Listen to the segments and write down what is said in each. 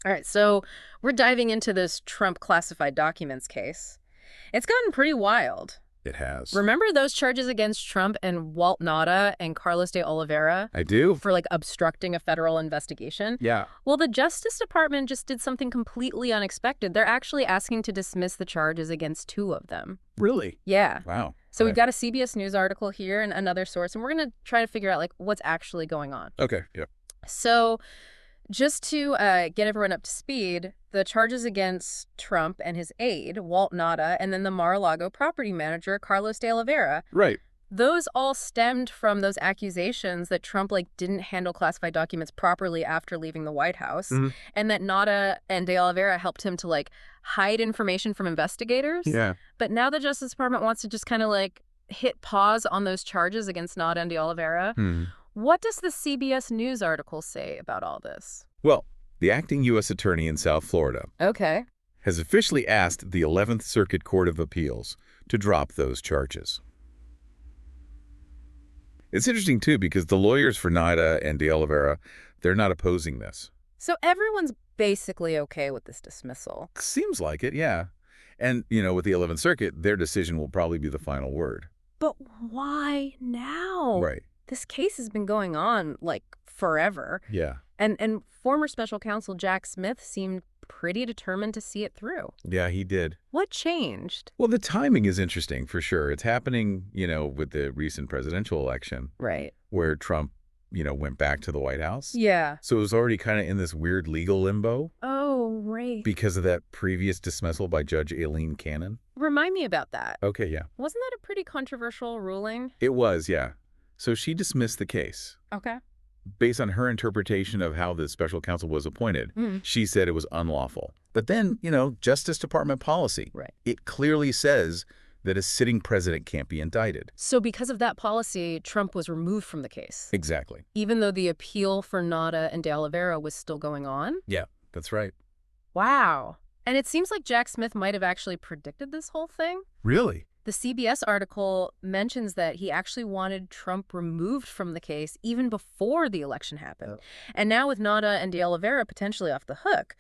All right, so we're diving into this Trump classified documents case. It's gotten pretty wild. It has. Remember those charges against Trump and Walt Nauta and Carlos de Oliveira I do? for like obstructing a federal investigation? Yeah. Well, the Justice Department just did something completely unexpected. They're actually asking to dismiss the charges against two of them. Really? Yeah. Wow. So we've got a CBS News article here and another source, and we're going to try to figure out like what's actually going on. Okay, yeah. So just to get everyone up to speed, the charges against Trump and his aide, Walt Nauta, and then the Mar-a-Lago property manager, Carlos de Oliveira, Right. those all stemmed from those accusations that Trump didn't handle classified documents properly after leaving the White House, and that Nauta and de Oliveira helped him to hide information from investigators. Yeah. But now the Justice Department wants to just kind of hit pause on those charges against Nauta and de Oliveira. What does the CBS News article say about all this? Well, the acting U.S. attorney in South Florida Okay. has officially asked the 11th Circuit Court of Appeals to drop those charges. It's interesting, too, because the lawyers for Nauta and de Oliveira, they're not opposing this. So everyone's basically okay with this dismissal. Seems like it, yeah. And, with the 11th Circuit, their decision will probably be the final word. But why now? Right. This case has been going on, forever. Yeah. And former special counsel Jack Smith seemed pretty determined to see it through. Yeah, he did. What changed? Well, the timing is interesting, for sure. It's happening, with the recent presidential election. Right. Where Trump, went back to the White House. Yeah. So it was already kind of in this weird legal limbo. Oh, right. Because of that previous dismissal by Judge Aileen Cannon. Remind me about that. Okay, yeah. Wasn't that a pretty controversial ruling? It was, yeah. So she dismissed the case. Okay. Based on her interpretation of how the special counsel was appointed, she said it was unlawful. But then, Justice Department policy. Right. It clearly says that a sitting president can't be indicted. So because of that policy, Trump was removed from the case. Exactly. Even though the appeal for Nauta and de Oliveira was still going on? Yeah, that's right. Wow. And it seems like Jack Smith might have actually predicted this whole thing. Really? The CBS article mentions that he actually wanted Trump removed from the case even before the election happened. And now with Nauta and de Oliveira potentially off the hook,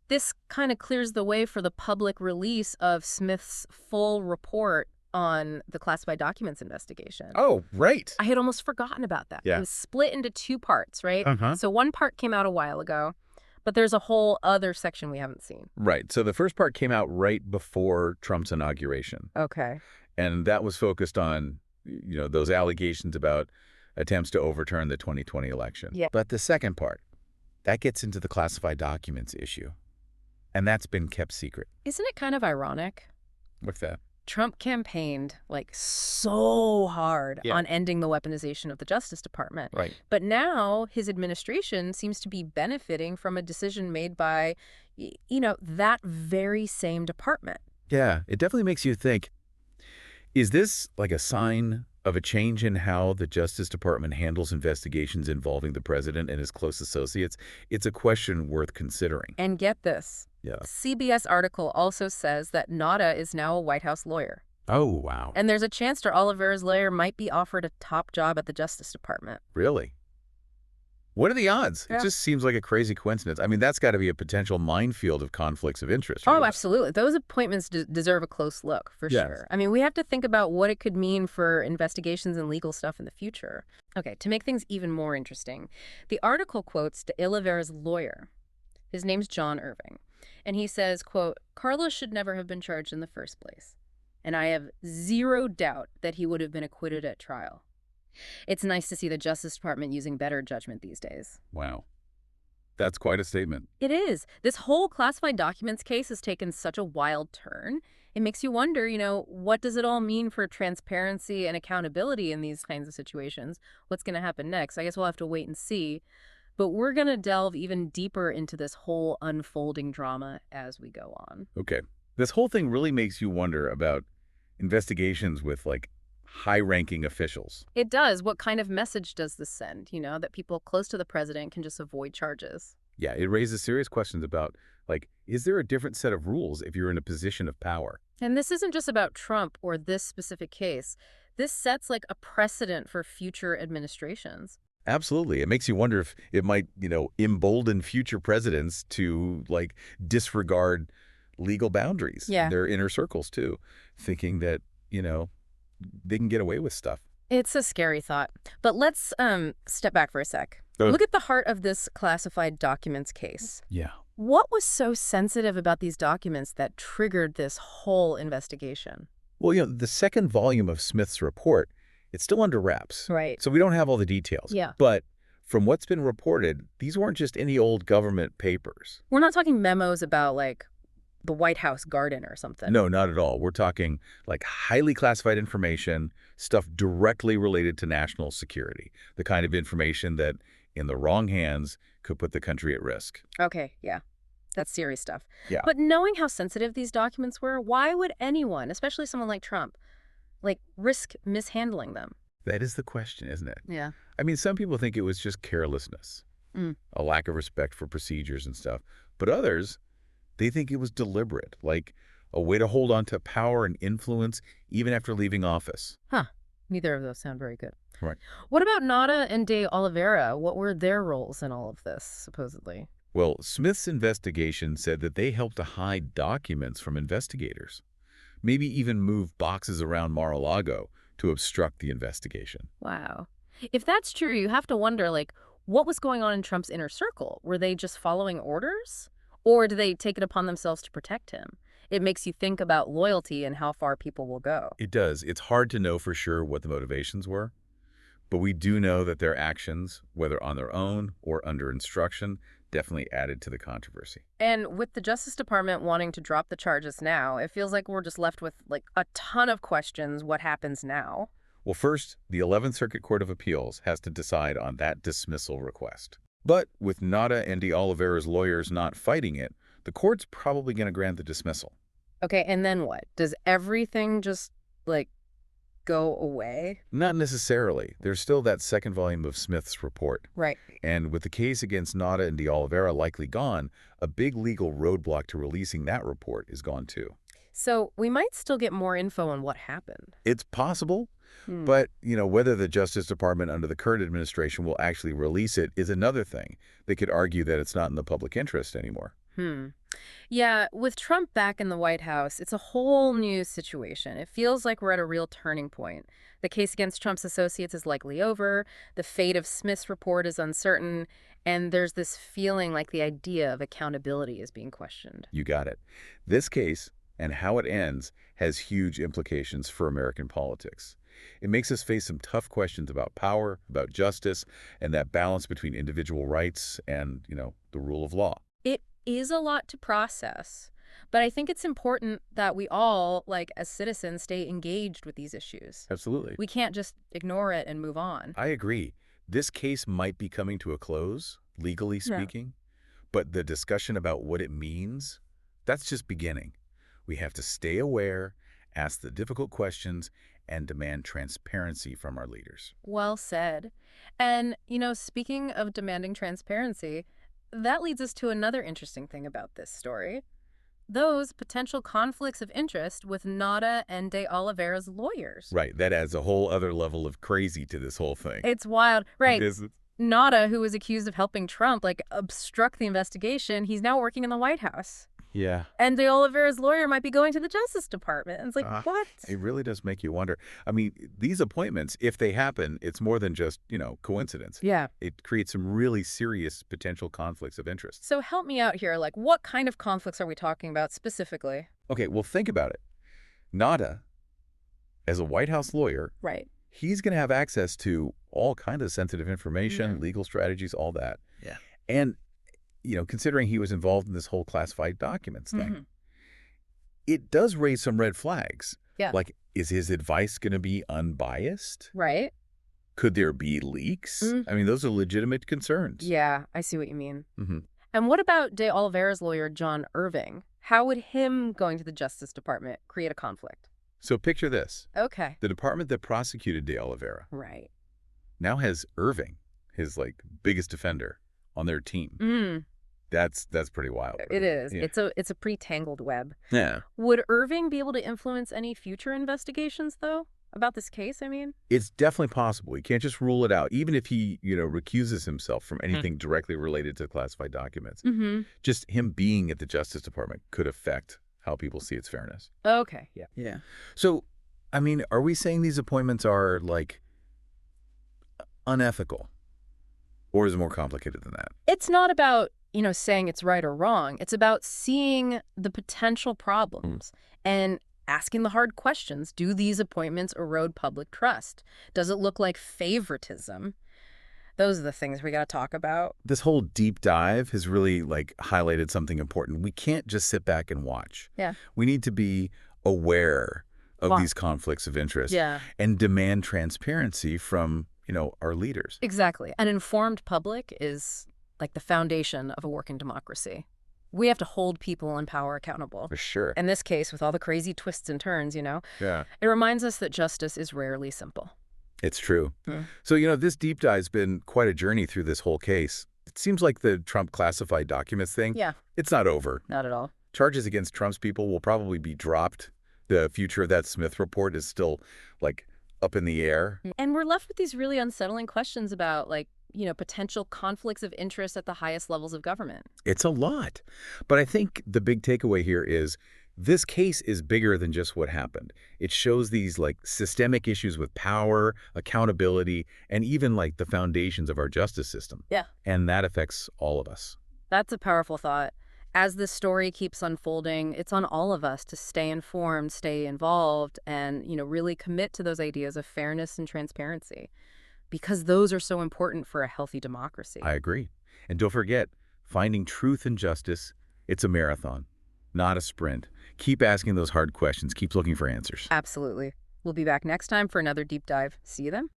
this kind of clears the way for the public release of Smith's full report on the classified documents investigation. Oh, right. I had almost forgotten about that. Yeah. It was split into two parts, right? So one part came out a while ago, but there's a whole other section we haven't seen. Right. So the first part came out right before Trump's inauguration. Okay. And that was focused on, those allegations about attempts to overturn the 2020 election. Yeah. But the second part, that gets into the classified documents issue. And that's been kept secret. Isn't it kind of ironic? What's that? Trump campaigned so hard on ending the weaponization of the Justice Department. Right. But now his administration seems to be benefiting from a decision made by, that very same department. Yeah, it definitely makes you think, is this a sign of a change in how the Justice Department handles investigations involving the president and his close associates? It's a question worth considering. And get this. Yeah. CBS article also says that Nauta is now a White House lawyer. Oh, wow. And there's a chance that Oliveira's lawyer might be offered a top job at the Justice Department. Really? What are the odds? Yeah. It just seems like a crazy coincidence. I mean, that's got to be a potential minefield of conflicts of interest. Right? Oh, absolutely. Those appointments deserve a close look, for sure. I mean, we have to think about what it could mean for investigations and legal stuff in the future. Okay, to make things even more interesting, the article quotes de Oliveira's lawyer. His name's John Irving. And he says, quote, "Carlos should never have been charged in the first place. And I have zero doubt that he would have been acquitted at trial. It's nice to see the Justice Department using better judgment these days." Wow. That's quite a statement. It is. This whole classified documents case has taken such a wild turn. It makes you wonder, what does it all mean for transparency and accountability in these kinds of situations? What's going to happen next? I guess we'll have to wait and see. But we're going to delve even deeper into this whole unfolding drama as we go on. Okay. This whole thing really makes you wonder about investigations with, high-ranking officials. It does. What kind of message does this send, that people close to the president can just avoid charges? Yeah, it raises serious questions about, is there a different set of rules if you're in a position of power? And this isn't just about Trump or this specific case. This sets, a precedent for future administrations. Absolutely. It makes you wonder if it might, embolden future presidents to, like, disregard legal boundaries, Yeah. their inner circles, too, thinking that, you know, they can get away with stuff. It's a scary thought. But let's step back for a sec. Uh, Look at the heart of this classified documents case. yeah. What was so sensitive about these documents that triggered this whole investigation? Well, the second volume of Smith's report, it's still under wraps. Right. So we don't have all the details. Yeah. But from what's been reported, these weren't just any old government papers. We're not talking memos about, like, the White House garden or something. No, not at all. We're talking like highly classified information, stuff directly related to national security, the kind of information that in the wrong hands could put the country at risk. Okay, yeah. That's serious stuff. Yeah. But knowing how sensitive these documents were, why would anyone, especially someone like Trump, like, risk mishandling them? That is the question, isn't it? Yeah. I mean, some people think it was just carelessness, a lack of respect for procedures and stuff. But others, they think it was deliberate, like a way to hold on to power and influence even after leaving office. Huh. Neither of those sound very good. Right. What about Nada and De Oliveira? What were their roles in all of this, supposedly? Well, Smith's investigation said that they helped to hide documents from investigators, maybe even move boxes around Mar-a-Lago to obstruct the investigation. Wow. If that's true, you have to wonder, like, what was going on in Trump's inner circle? Were they just following orders? Or do they take it upon themselves to protect him? It makes you think about loyalty and how far people will go. It does. It's hard to know for sure what the motivations were, but we do know that their actions, whether on their own or under instruction, definitely added to the controversy. And with the Justice Department wanting to drop the charges now, it feels like we're just left with, like, a ton of questions. What happens now? Well, first, the 11th Circuit Court of Appeals has to decide on that dismissal request. But with Nada and De Oliveira's lawyers not fighting it, the court's probably going to grant the dismissal. Okay, and then what? Does everything just, like, go away? Not necessarily. There's still that second volume of Smith's report. Right. And with the case against Nada and De Oliveira likely gone, a big legal roadblock to releasing that report is gone too. So we might still get more info on what happened. It's possible, but, whether the Justice Department under the current administration will actually release it is another thing. They could argue that it's not in the public interest anymore. Yeah, with Trump back in the White House, it's a whole new situation. It feels like we're at a real turning point. The case against Trump's associates is likely over, the fate of Smith's report is uncertain, and there's this feeling like the idea of accountability is being questioned. You got it. This case and how it ends has huge implications for American politics. It makes us face some tough questions about power, about justice, and that balance between individual rights and, the rule of law. It is a lot to process, but I think it's important that we all, like, as citizens, stay engaged with these issues. Absolutely. We can't just ignore it and move on. I agree. This case might be coming to a close, legally speaking, but the discussion about what it means, that's just beginning. We have to stay aware, ask the difficult questions, and demand transparency from our leaders. Well said. And, speaking of demanding transparency, that leads us to another interesting thing about this story. Those potential conflicts of interest with Nada and De Oliveira's lawyers. Right. That adds a whole other level of crazy to this whole thing. It's wild. Right. Is it? Nada, who was accused of helping Trump, like, obstruct the investigation, he's now working in the White House. Yeah. And De Oliveira's lawyer might be going to the Justice Department. And it's like, what? It really does make you wonder. I mean, these appointments, if they happen, it's more than just, coincidence. Yeah. It creates some really serious potential conflicts of interest. So help me out here. Like, what kind of conflicts are we talking about specifically? Okay, well, think about it. Nada, as a White House lawyer, Right. he's going to have access to all kinds of sensitive information, legal strategies, all that. Yeah. And considering he was involved in this whole classified documents thing, it does raise some red flags. Yeah. Like, is his advice going to be unbiased? Right. Could there be leaks? I mean, those are legitimate concerns. Yeah, I see what you mean. Mm-hmm. And what about De Oliveira's lawyer, John Irving? How would him going to the Justice Department create a conflict? So picture this. Okay. The department that prosecuted De Oliveira Right. now has Irving, his biggest defender, on their team. That's pretty wild. It is. Yeah. It's a pretty tangled web. Yeah. Would Irving be able to influence any future investigations, though? about this case, I mean? It's definitely possible. You can't just rule it out, even if he, recuses himself from anything directly related to classified documents. Mm-hmm. Just him being at the Justice Department could affect how people see its fairness. Okay, yeah. Yeah. So, I mean, are we saying these appointments are, like, unethical? Or is it more complicated than that? It's not about, saying it's right or wrong. It's about seeing the potential problems and asking the hard questions. Do these appointments erode public trust? Does it look like favoritism? Those are the things we got to talk about. This whole deep dive has really, like, highlighted something important. We can't just sit back and watch. Yeah. We need to be aware of these conflicts of interest and demand transparency from, our leaders. Exactly. An informed public is like the foundation of a working democracy. We have to hold people in power accountable. For sure. In this case, with all the crazy twists and turns, Yeah. it reminds us that justice is rarely simple. It's true. Hmm. So, this deep dive's been quite a journey through this whole case. It seems like the Trump classified documents thing, Yeah. it's not over. Not at all. Charges against Trump's people will probably be dropped. The future of that Smith report is still, like, up in the air. And we're left with these really unsettling questions about, potential conflicts of interest at the highest levels of government. It's a lot. But I think the big takeaway here is this case is bigger than just what happened. It shows these, like, systemic issues with power, accountability, and even, like, the foundations of our justice system. Yeah. And that affects all of us. That's a powerful thought. As this story keeps unfolding, it's on all of us to stay informed, stay involved, and, really commit to those ideas of fairness and transparency, because those are so important for a healthy democracy. I agree. And don't forget, finding truth and justice, it's a marathon, not a sprint. Keep asking those hard questions. Keep looking for answers. Absolutely. We'll be back next time for another deep dive. See you then.